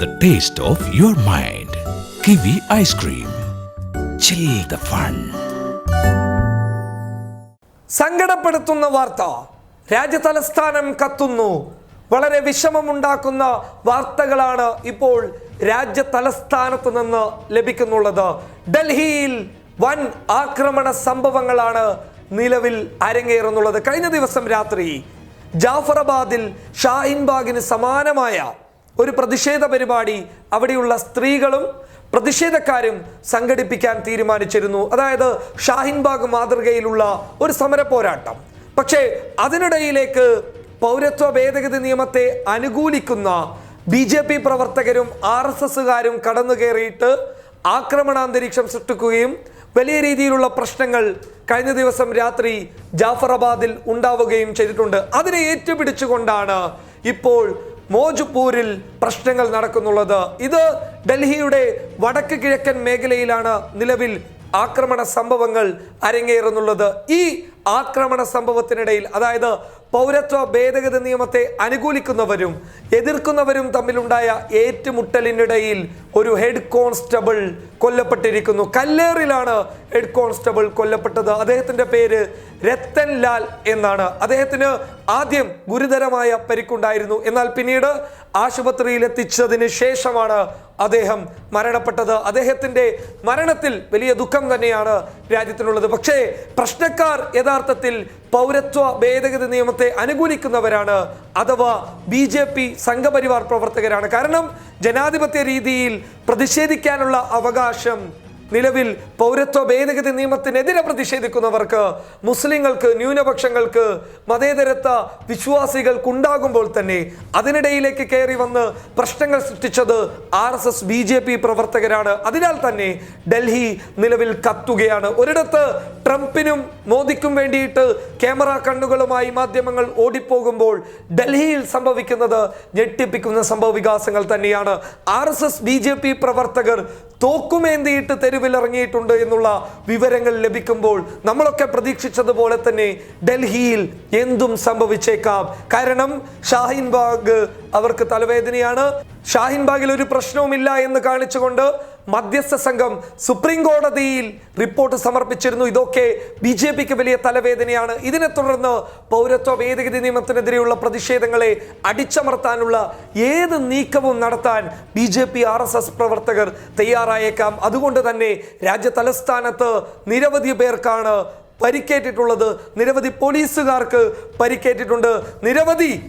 The taste of your mind. Kiwi ice cream. Chill the fun. സങ്കടപ്പെടുത്തുന്ന വാർത്ത. രാജ്യതലസ്ഥാനം കത്തുന്നു. വളരെ വിഷമമുണ്ടാക്കുന്ന വാർത്തകളാണ് ഇപ്പോൾ രാജ്യതലസ്ഥാനത്ത് നിന്ന് ലഭിക്കുന്നുള്ളത്. ഡൽഹിയിൽ വൻ ആക്രമണ സംഭവങ്ങളാണ് നിലവിൽ അരങ്ങേറുന്നുള്ളത്. കഴിഞ്ഞ ദിവസം രാത്രി ജാഫറാബാദിൽ ഷാഹിൻബാഗിന് സമാനമായ ഒരു പ്രതിഷേധ പരിപാടി അവിടെയുള്ള സ്ത്രീകളും പ്രതിഷേധക്കാരും സംഘടിപ്പിക്കാൻ തീരുമാനിച്ചിരുന്നു. അതായത് ഷാഹിൻബാഗ് മാതൃകയിലുള്ള ഒരു സമര പോരാട്ടം. പക്ഷേ അതിനിടയിലേക്ക് പൗരത്വ ഭേദഗതി നിയമത്തെ അനുകൂലിക്കുന്ന BJP പ്രവർത്തകരും RSSകാരും കടന്നു കയറിയിട്ട് ആക്രമണാന്തരീക്ഷം സൃഷ്ടിക്കുകയും വലിയ രീതിയിലുള്ള പ്രശ്നങ്ങൾ കഴിഞ്ഞ ദിവസം രാത്രി ജാഫറാബാദിൽ ഉണ്ടാവുകയും ചെയ്തിട്ടുണ്ട്. അതിനെ ഏറ്റുപിടിച്ചുകൊണ്ടാണ് ഇപ്പോൾ മോജ്പൂരിൽ പ്രശ്നങ്ങൾ നടക്കുന്നുള്ളത്. ഇത് ഡൽഹിയുടെ വടക്ക് കിഴക്കൻ മേഖലയിലാണ് നിലവിൽ ആക്രമണ സംഭവങ്ങൾ അരങ്ങേറുന്നുള്ളത്. ഈ ആക്രമണ സംഭവത്തിനിടയിൽ, അതായത് പൗരത്വ ഭേദഗതി നിയമത്തെ അനുകൂലിക്കുന്നവരും എതിർക്കുന്നവരും തമ്മിലുണ്ടായ ഏറ്റുമുട്ടലിനിടയിൽ ഒരു ഹെഡ് കോൺസ്റ്റബിൾ കൊല്ലപ്പെട്ടിരിക്കുന്നു. കല്ലേറിലാണ് ഹെഡ് കോൺസ്റ്റബിൾ കൊല്ലപ്പെട്ടത്. അദ്ദേഹത്തിന്റെ പേര് രത്തൻ ലാൽ എന്നാണ്. അദ്ദേഹത്തിന് ആദ്യം ഗുരുതരമായ പരിക്കുണ്ടായിരുന്നു. എന്നാൽ പിന്നീട് ആശുപത്രിയിൽ എത്തിച്ചതിന് ശേഷമാണ് അദ്ദേഹം മരണപ്പെട്ടത്. അദ്ദേഹത്തിന്റെ മരണത്തിൽ വലിയ ദുഃഖം തന്നെയാണ് രാജ്യത്തിനുള്ളത്. പക്ഷേ പ്രശ്നക്കാർ യഥാർത്ഥത്തിൽ പൗരത്വ ഭേദഗതി നിയമത്തെ അനുകൂലിക്കുന്നവരാണ്, അഥവാ BJP സംഘപരിവാർ പ്രവർത്തകരാണ്. കാരണം ജനാധിപത്യ രീതിയിൽ പ്രതിഷേധിക്കാനുള്ള അവകാശം നിലവിൽ പൗരത്വ ഭേദഗതി നിയമത്തിനെതിരെ പ്രതിഷേധിക്കുന്നവർക്ക്, മുസ്ലിങ്ങൾക്ക്, ന്യൂനപക്ഷങ്ങൾക്ക്, മതേതരത്വ വിശ്വാസികൾക്കുണ്ടാകുമ്പോൾ തന്നെ അതിനിടയിലേക്ക് കയറി വന്ന് പ്രശ്നങ്ങൾ സൃഷ്ടിച്ചത് RSS BJP പ്രവർത്തകരാണ്. അതിനാൽ തന്നെ ഡൽഹി നിലവിൽ കത്തുകയാണ്. ഒരിടത്ത് ട്രംപിനും മോദിക്കും വേണ്ടിയിട്ട് ക്യാമറ കണ്ണുകളുമായി മാധ്യമങ്ങൾ ഓടിപ്പോകുമ്പോൾ ഡൽഹിയിൽ സംഭവിക്കുന്നത് ഞെട്ടിപ്പിക്കുന്ന സംഭവ വികാസങ്ങൾ തന്നെയാണ്. RSS BJP പ്രവർത്തകർ തോക്കുമേന്തിയിട്ട് തെരുവിലിറങ്ങിയിട്ടുണ്ട് എന്നുള്ള വിവരങ്ങൾ ലഭിക്കുമ്പോൾ നമ്മളൊക്കെ പ്രതീക്ഷിച്ചതുപോലെ തന്നെ ഡൽഹിയിൽ എന്തും സംഭവിച്ചേക്കാം. കാരണം ഷാഹിൻബാഗ് അവർക്ക് തലവേദനയാണ്. ഷാഹിൻബാഗിൽ ഒരു പ്രശ്നവുമില്ല എന്ന് കാണിച്ചുകൊണ്ട് മധ്യസ്ഥ സംഘം സുപ്രീം കോടതിയിൽ റിപ്പോർട്ട് സമർപ്പിച്ചിരുന്നു. ഇതൊക്കെ BJPക്ക് വലിയ തലവേദനയാണ്. ഇതിനെ തുടർന്ന് പൗരത്വ ഭേദഗതി നിയമത്തിനെതിരെയുള്ള പ്രതിഷേധങ്ങളെ അടിച്ചമർത്താനുള്ള ഏത് നീക്കവും നടത്താൻ BJP RSS പ്രവർത്തകർ തയ്യാറായേക്കാം. അതുകൊണ്ട് തന്നെ രാജ്യ തലസ്ഥാനത്ത് നിരവധി പേർക്കാണ് പരിക്കേറ്റിട്ടുള്ളത്. നിരവധി പോലീസുകാർക്ക് പരിക്കേറ്റിട്ടുണ്ട്.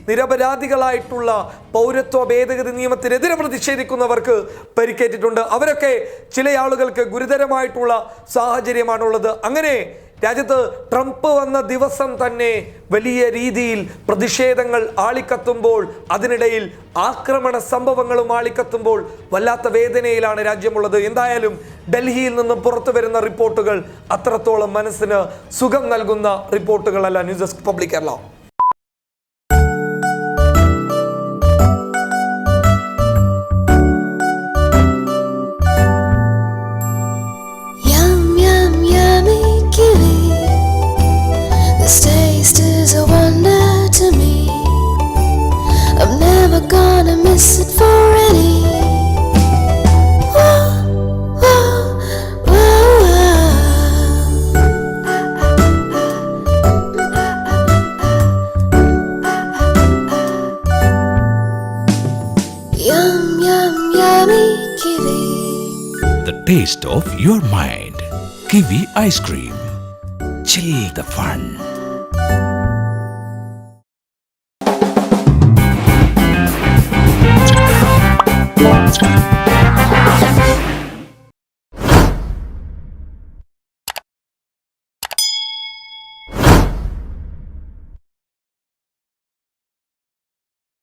നിരപരാധികളായിട്ടുള്ള പൗരത്വ ഭേദഗതി നിയമത്തിനെതിരെ പ്രതിഷേധിക്കുന്നവർക്ക് പരിക്കേറ്റിട്ടുണ്ട്. അവരൊക്കെ ചില ആളുകൾക്ക് ഗുരുതരമായിട്ടുള്ള സാഹചര്യമാണുള്ളത്. അങ്ങനെ രാജ്യത്ത് ട്രംപ് വന്ന ദിവസം തന്നെ വലിയ രീതിയിൽ പ്രതിഷേധങ്ങൾ ആളിക്കത്തുമ്പോൾ, അതിനിടയിൽ ആക്രമണ സംഭവങ്ങളും ആളിക്കത്തുമ്പോൾ വല്ലാത്ത വേദനയിലാണ് രാജ്യമുള്ളത്. എന്തായാലും ഡൽഹിയിൽ നിന്നും പുറത്തു വരുന്ന റിപ്പോർട്ടുകൾ അത്രത്തോളം മനസ്സിന് സുഖം നൽകുന്ന റിപ്പോർട്ടുകളല്ല. News desk public Kerala. This taste is a wonder to me. I'm never gonna miss it for any. Whoa, whoa, whoa, Yum, yum, yummy kiwi. The taste of your mind. Kiwi ice cream. Chill the fun.